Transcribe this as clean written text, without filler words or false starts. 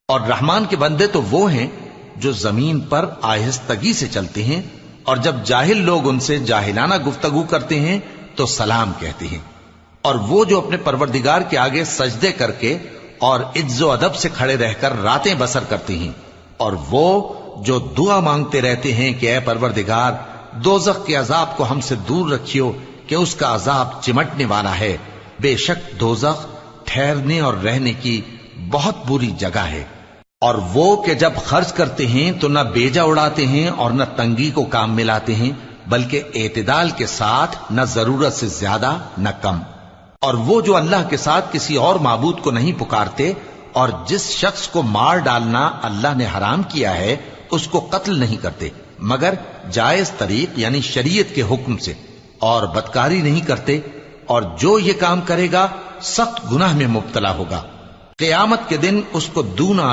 اور رحمان کے بندے تو وہ ہیں جو زمین پر آہستگی سے چلتے ہیں، اور جب جاہل لوگ ان سے جاہلانہ گفتگو کرتے ہیں تو سلام کہتے ہیں، اور وہ جو اپنے پروردگار کے آگے سجدے کر کے اور عز و ادب سے کھڑے رہ کر راتیں بسر کرتے ہیں، اور وہ جو دعا مانگتے رہتے ہیں کہ اے پروردگار دوزخ کے عذاب کو ہم سے دور رکھیو کہ اس کا عذاب چمٹنے والا ہے، بے شک دوزخ ٹھہرنے اور رہنے کی بہت بری جگہ ہے۔ اور وہ کہ جب خرچ کرتے ہیں تو نہ بیجا اڑاتے ہیں اور نہ تنگی کو کام میں لاتے ہیں، بلکہ اعتدال کے ساتھ، نہ ضرورت سے زیادہ نہ کم۔ اور وہ جو اللہ کے ساتھ کسی اور معبود کو نہیں پکارتے، اور جس شخص کو مار ڈالنا اللہ نے حرام کیا ہے اس کو قتل نہیں کرتے مگر جائز طریق یعنی شریعت کے حکم سے، اور بدکاری نہیں کرتے، اور جو یہ کام کرے گا سخت گناہ میں مبتلا ہوگا۔ قیامت کے دن اس کو دونہ